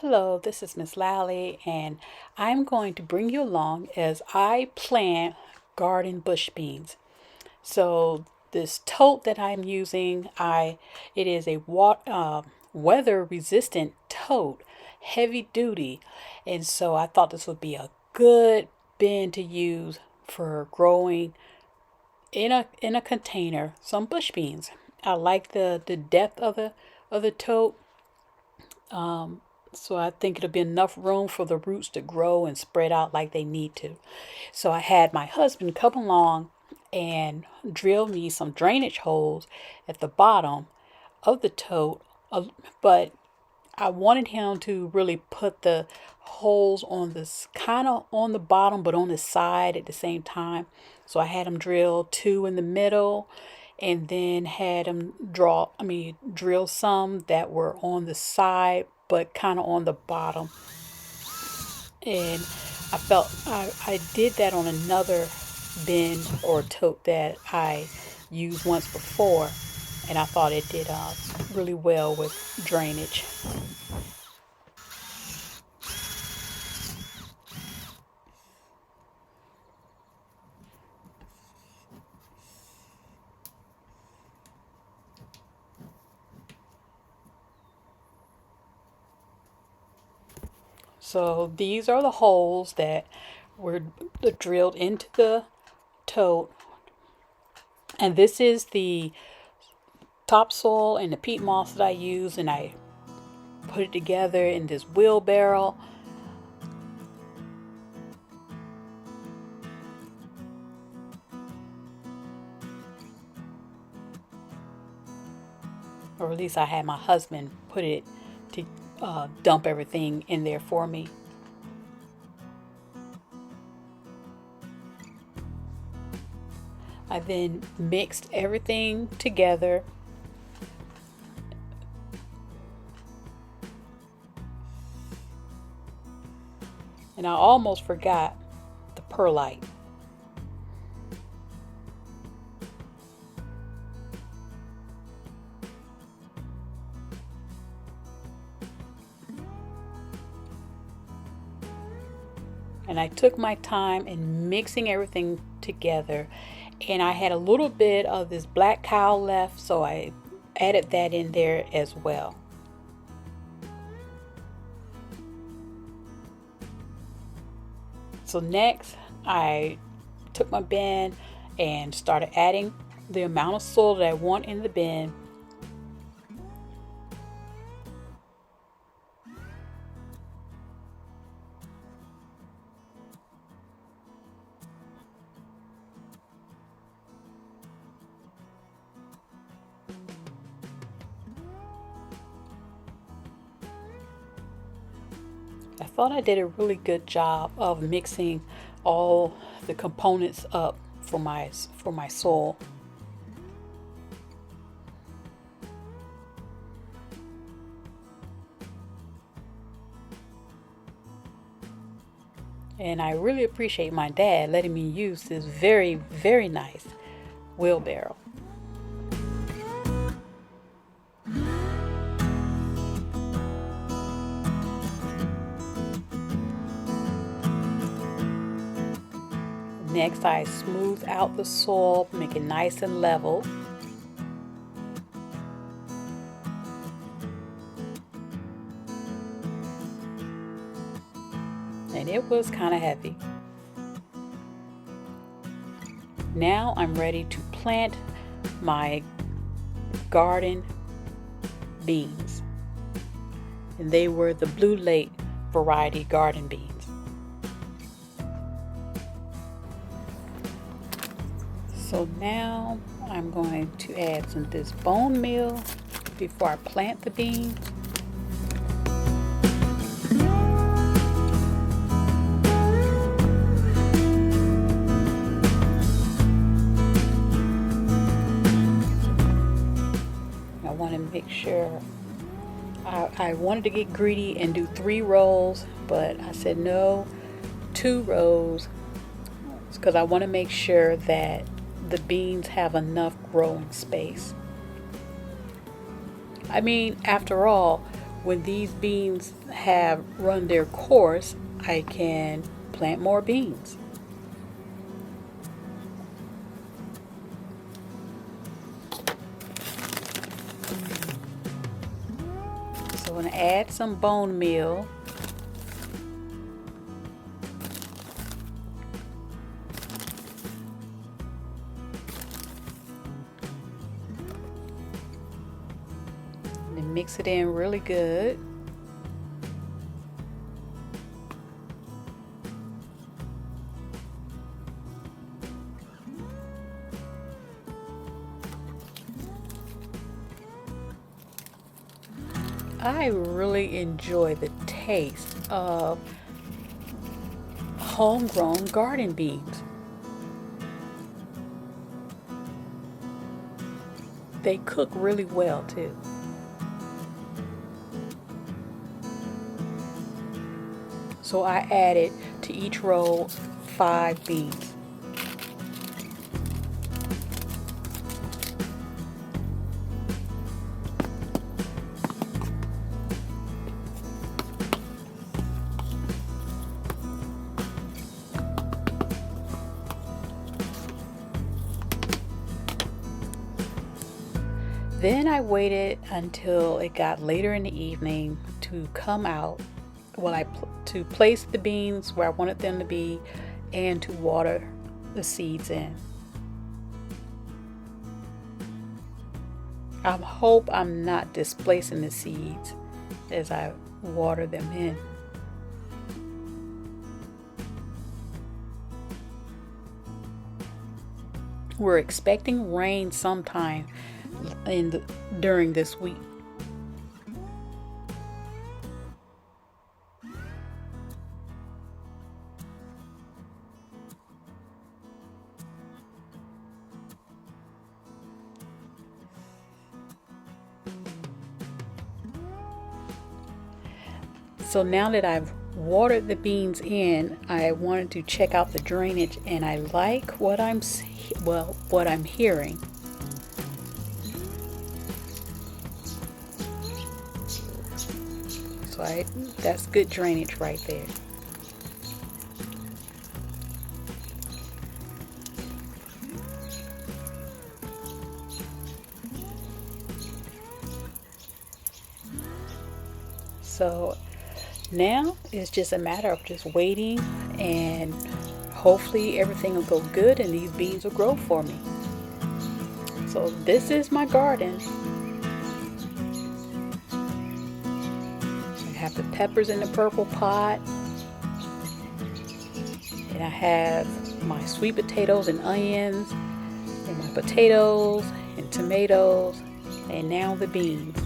Hello, this is Miss Lally, and I'm going to bring you along as I plant garden bush beans. So this tote that I'm using, it is a weather resistant tote, heavy duty, and so I thought this would be a good bin to use for growing in a container some bush beans. I like the depth of the tote. So I think it'll be enough room for the roots to grow and spread out like they need to. So I had my husband come along and drill me some drainage holes at the bottom of the tote. But I wanted him to really put the holes on this kind of on the bottom, but on the side at the same time. So I had him drill two in the middle and then had him drill some that were on the side, but kind of on the bottom. And I did that on another bin or tote that I used once before, and I thought it did really well with drainage. So these are the holes that were drilled into the tote, and this is the topsoil and the peat moss that I use, and I put it together in this wheelbarrow. Or at least I had my husband put it to dump everything in there for me. I then mixed everything together. And I almost forgot the perlite. And I took my time in mixing everything together, and I had a little bit of this black cow left, so I added that in there as well. So next I took my bin and started adding the amount of soil that I want in the bin. I thought I did a really good job of mixing all the components up for my soil. And I really appreciate my dad letting me use this very, very nice wheelbarrow. Next, I smooth out the soil, make it nice and level. And it was kind of heavy. Now I'm ready to plant my garden beans. And they were the Blue Lake variety garden beans. So now I'm going to add some of this bone meal before I plant the beans. I want to make sure I wanted to get greedy and do 3 rows, but I said no, 2 rows, because I want to make sure that the beans have enough growing space. I mean, after all, When these beans have run their course, I can plant more beans. So I'm going to add some bone meal. And mix it in really good. I really enjoy the taste of homegrown garden beans. They cook really well too. So I added to each roll 5 beans. Then I waited until it got later in the evening to come out. To place the beans where I wanted them to be and to water the seeds in. I hope I'm not displacing the seeds as I water them in. We're expecting rain sometime during this week. So now that I've watered the beans in, I wanted to check out the drainage, and I like what I'm hearing. So that's good drainage right there. So now it's just a matter of just waiting, and hopefully everything will go good and these beans will grow for me. So this is my garden. I have the peppers in the purple pot, and I have my sweet potatoes and onions, and my potatoes and tomatoes, and now the beans.